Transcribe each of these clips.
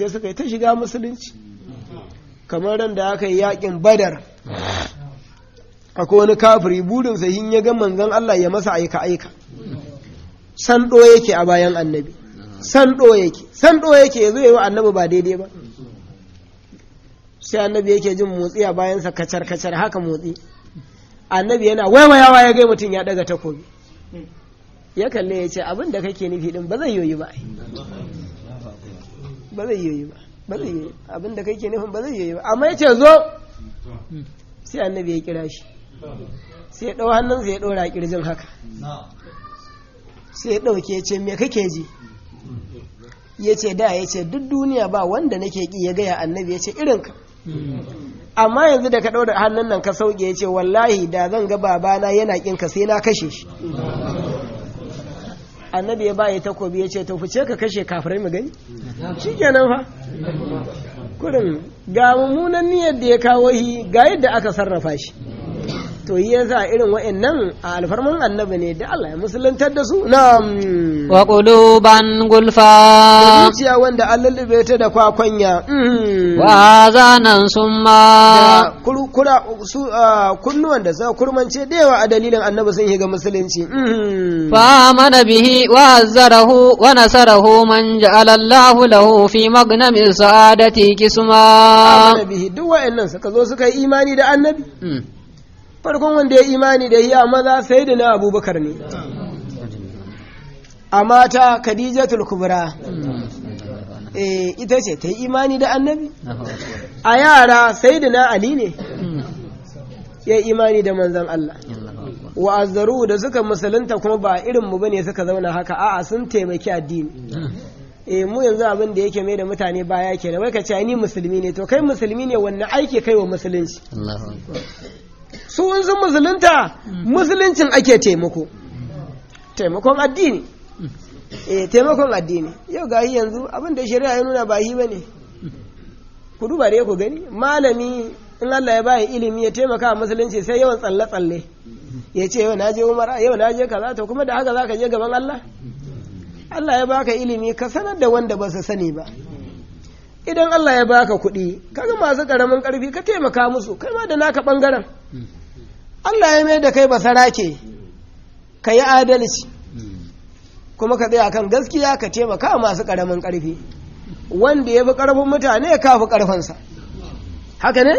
sai suka yi ta shiga musulunci kamar ran da aka yi yakin badar akwai wani kafiri burinsa yin ya ga manzon Allah ya masa aika sando yake a bayan annabi sando yake ya zo yi wa annabi ba daidai ba sai annabi yake jin motsi a bayansa kacar haka motsi annabi yana waiwayawa ya ga mutum ya daga takobi ya kalle ya ce abin da kake nufi din ba zai yoyi ba abin da kake nufin ba zai yoyi ba amma ya ce zo sai annabi ya kira shi sai ya ɗau hannunsa ya ɗora kirjin haka sai ya ɗauke ya ce me kake ji ya ce da ya ce duk duniya ba wanda nake ƙi ya gaya annabi ya ce irinka amma yanzu da ka ɗaura hannun nan ka sauke ya ce wallahi da zan ga babana yana ƙinka sai na kashe shi annabi ya baya takobi ya ce to fice ka kashe kafirai mu gani shi kenan fa kurin ga mummunan niyyar da ya kawo shi ga yadda aka sarrafa shi to yi yasa irin wa'annan a alfarman annabi ne da Allah ya musulantar da su na'am wa quluban gulfa zuciya wanda an lullube ta da kwakwanya wa zanan summa kunnuwan da sa kurmance da yawa a dalilin annabi sun shiga musulunci fa mana bihi wa azzarahu wa nasarahu man ja'ala Allahu lahu fi magnami sa'adati kisma mana bihi duk wa'annan suka zo suka yi imani da annabi farkon wanda ya imani da hiya maza sai da na abubakar ne a mata khadijatul kubra ita ce ta yi imani da annabi a yara sai da na ali ne ya imani da manzan Allah wa azzaru da suka musulunta kuma ba irin mu bane suka zauna haka a'a sun taimaki addini mu yanzu abin da yake mai da mutane baya kenan wai ka ce ni musulmi ne to kai musulmi ne wannan aiki kai wa musulunci su sun musulunta musuluncin ake taimakon addini taimakon addini yau ga yanzu abin da shari'a ya nuna ba yi bane ku duba da ku gani malami in Allah ya bayi ilimi ya taimaka a musulunci sai yawan tsalle ya ce yau naje umara yau naje kaza to kuma da haka zaka je gaban Allah Allah ya baka ilimi ka sanar da wanda ba su sani ba idan Allah ya baka kuɗi kaga masu ƙaramin ƙarfi ka taimaka musu kai ma da naka ɓangaren Allah ya mai da kai basarake ka yi adalci kuma ka tsaya kan gaskiya ka taimaka masu ƙaramin ƙarfi wanda ya fi ƙarfin mutane ya kafi ƙarfinsa haka ne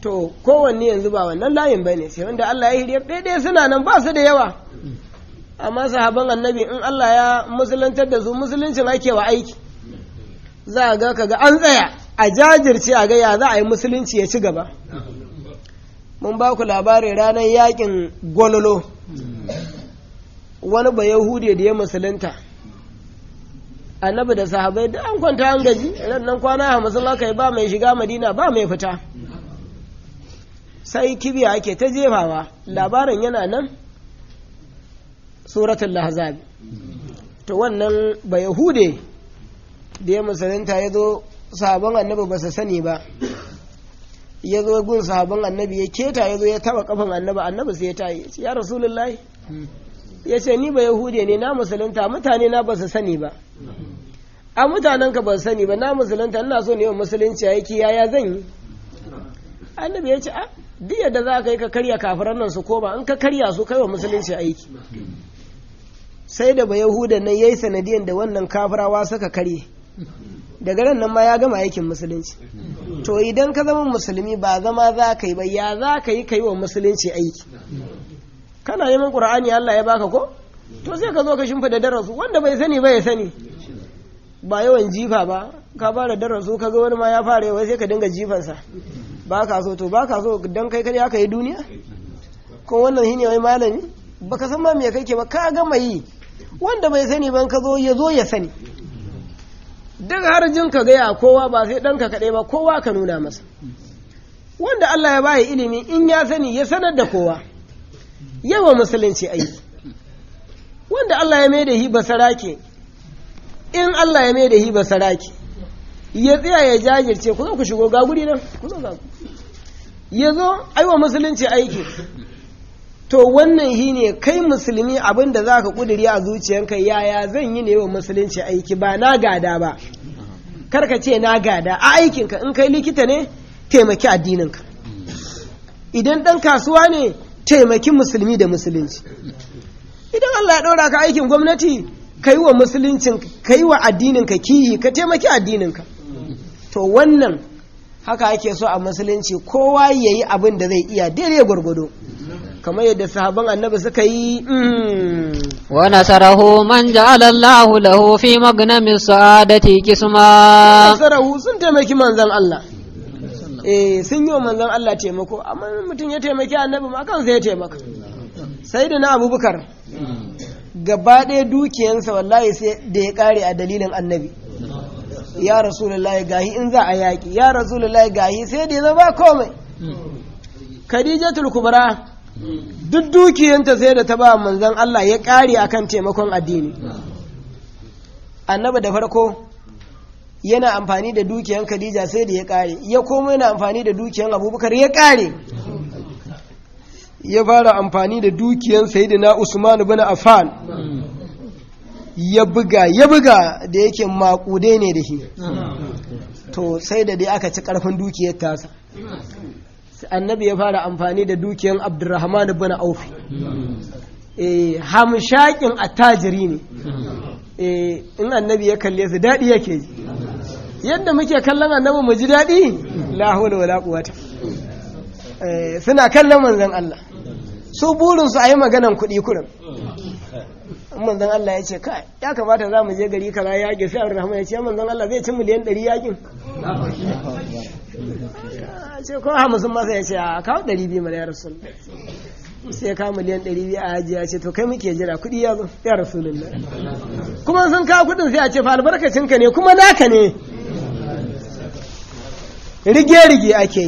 to kowanne yanzu ba wannan layin ba ne sai wanda Allah ya hiriyar ɗaiɗaya suna nan ba su da yawa amma sahaban annabi in Allah ya musulantar da su musuluncin ake wa aiki za a ga kaga an tsaya a jajirce a ga ya za a yi musulunci ya ci gaba mun ba ku labarin ranar yakin gololo wani ba yahudi da ya musulunta annabi da sahabai da an kwanta an gaji nan kwana 50 aka yi ba mai shiga madina ba mai fita sai kibiya ake ta jefawa labarin yana nan suratul lahzab to wannan ba yahude da ya musulunta ya zo sahabban annabi ba su sani ba ya zo gun sahabban annabi ya keta ya zo ya taba kafan annabi sai ya tayi ya rasulullahi ya ce ni ba yahude ne na musulunta mutane na ba su sani ba a mutanen ka ba su sani ba na musulunta ina so ne wa musulunci yake yaya zan yi annabi ya ce a duk yadda za ka yi ka karya kafiran nan su koma in ka karya su kai wa musulunci aiki sai da ba yahudan nan yayi sanadiyan da wannan kafirawa suka karye daga nan ma ya gama aikin musulunci to idan ka zama musulmi ba zama za ka yi ba ya za ka yi wa musulunci aiki kana neman ƙur'ani Allah ya baka ko to sai ka zo ka shimfida darasu wanda bai sani ba ya sani ba yawan jifa ba ka fara darasu ka ga wani ma ya fara yawa sai ka dinga jifansa ba ka so to ba ka so dan kai kai aka yi duniya ko wannan shine wai malami baka san ma me kake ba ka gama yi wanda bai sani ban ka zo ya sani duk harjin ka gaya kowa ba sai ɗanka kaɗai ba kowa ka nuna masa wanda Allah ya bayi ilimi in ya sani ya sanar da kowa yawa musulunci aiki wanda Allah ya mai da hi basarake in Allah ya mai da hi basarake ya tsaya ya jajirce ku zo ku shigo ga guri nan ku zo ga ya zo aiwa musulunci aiki to wannan shi ne kai musulmi abinda za ka ƙudiri a zuciyanka yaya zan yi ne wa musulunci aiki ba na gada ba karka ce na gada a aikinka in kai likita ne taimaki addininka idan ɗan kasuwa ne taimaki musulmi da musulunci idan Allah ya ɗora ka aikin gwamnati ka yi wa musuluncin ka yi wa addininka kiyi ka taimaki addininka to wannan haka ake so a musulunci kowa ya yi abin da zai iya daidai gwargwado kamar yadda sahaban annabi suka yi wa nasarahu man ja'ala Allahu lahu fi magnamin sa'adati kisma nasarahu sun taimaki manzon Allah sun yi wa manzon Allah taimako amma mutum ya taimaki annabi ma kansa ya taimaka sayyidina Abubakar gaba ɗaya dukiyansa wallahi sai da ya kare a dalilin annabi ya rasulullahi gahi in za a yaƙi ya rasulullahi gahi sai da ya zama komai Khadijatul Kubra duk dukiyanta sai da ta ba manzon Allah ya kare akan taimakon addini annabi da farko yana amfani da dukiyan Khadija sai da ya kare ya komo yana amfani da dukiyan Abubakar ya kare ya fara amfani da dukiyan Sayyidina Usman ibn Affan ya buga da yake makude ne da shi to sai da dai aka ci karfin dukiyar tasa annabi ya fara amfani da dukiyan Abdurrahman ibn Auf hamshakin attajiri ne in annabi ya kalle su dadi yake ji yadda muke kallon annabi mu ji dadi la hawla wala quwwata suna kallon manzon Allah su burin su ayi maganan kuɗi kurin manzon Allah ya ce kai ya kamata za mu je gari kaza yaƙi sai Abdurrahman ya ce manzon Allah zai ci miliyan 100 yaƙin ce ko 50 ma sai ya ce a kawo 200 mana ya rasul sai ya kawo miliyan 200 a haji ya ce to kai muke jira kuɗi ya zo ya rasulullah kuma sun kawo kuɗin sai a ce fa albarkacinka ne kuma naka ne rige-rige ake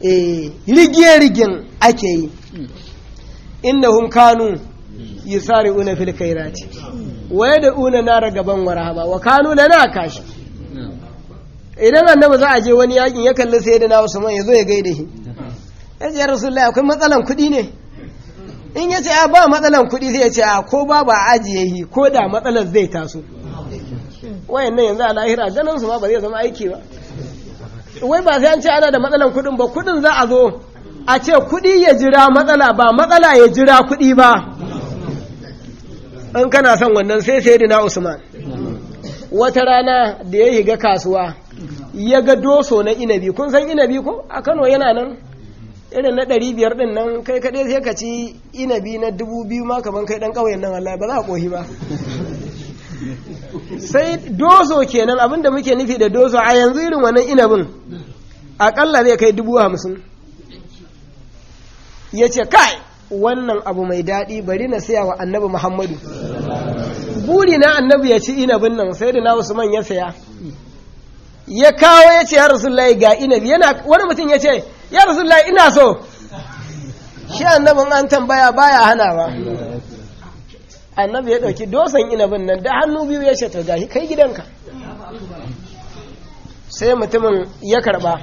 yi rige-rigen ake yi innahum kanu yusari'una fil khairati wa yad'una nara gaban warhaba wa kanu lana kashi idan annabi za a je wani yakin ya kalli sayyidina Usman yazo ya gaida shi yace ya rasulullahi akwai matsalan kudi ne in yace a ba matsalan kudi sai yace a ko ba ajiye shi ko da matsalar zai taso wayannan yanzu a lahira ganin su ma ba zai zama aiki ba wai ba sai an ce ana da matsalan kudin ba kudin za a zo a ce kudi ya jira matsala ba matsala ya jira kudi ba in kana son wannan sai sayyidina Usman wata rana da ya higa kasuwa ya ga doso na inabi kun san inabi ko a Kano yana nan irin na 500 din nan kai kadai sai ka ci inabi na 2000 ma kaman kai dan kauyen nan wallahi ba za ka kohi ba sai dozo kenan abinda muke nufi da dozo a yanzu irin wannan inabin akalla zai kai 50,000 yace kai wannan abu mai daɗi bari na saya wa annabi Muhammadu buri na annabi ya ci inabin nan sai da na Usman ya saya ya kawo ya ce ya Rasulullahi ga inabi yana wani mutum ya ce ya Rasulullahi ina so shi annabin an tambaya baya hanawa annabi ya ɗauki dosan inabin nan da hannu biyu ya ce to gashi kai gidanka sai mutumin ya karba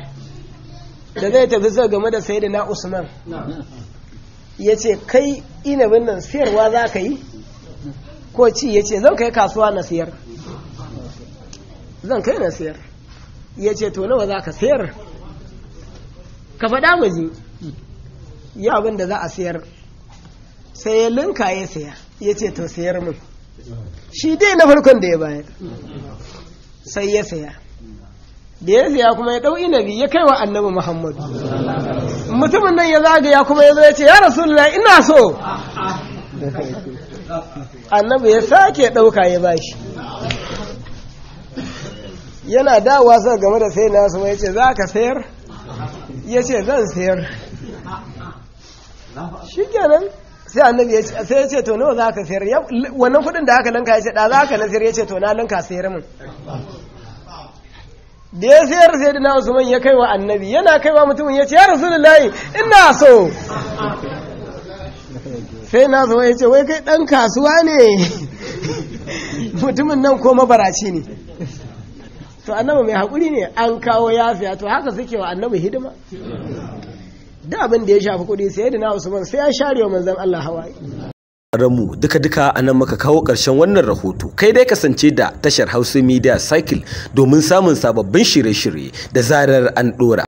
da zai tafi zai game da sayyidina Usman ya ce kai inabin nan siyarwa za ka yi ko ci ya ce zan kai kasuwa na siyar zan kai na siyar ya ce to nawa za ka siyar ka faɗa maji ya abin da za a siyar sai ya linka ya siya ya ce to siyar min shi dai na farkon da ya bayar sai ya siya da ya siya kuma ya ɗau inabi ya kai wa annabi Muhammadu mutumin nan ya zagaya kuma ya zo ya ce ya Rasulullah ina so annabi ya sake ɗauka ya bashi yana dawowa sa game da sai nasu mai ce za ka sayar ya ce zan sayar shi kenan sai annabi sai ya ce to nawa za ka sayar wannan kudin da aka lanka ya ce da za ka na sayar ya ce to na lanka sayar min da ya sayar sai da na Usman ya kai wa annabi yana kai wa mutumin ya ce ya Rasulullahi ina so sai na zo ya ce wai kai dan kasuwa ne mutumin nan ko mabaraci ne to annabi mai haƙuri ne an kawo yafiya to haka suke wa annabi hidima da abin da ya shafi kuɗi sai da na Usman sai ya share wa manzon Allah hawaye mu duka-duka a nan muka kawo ƙarshen wannan rahoto. Kai dai kasance da tashar Hausa Media Cycle domin samun sababbin shirye-shirye da zarar an ɗora.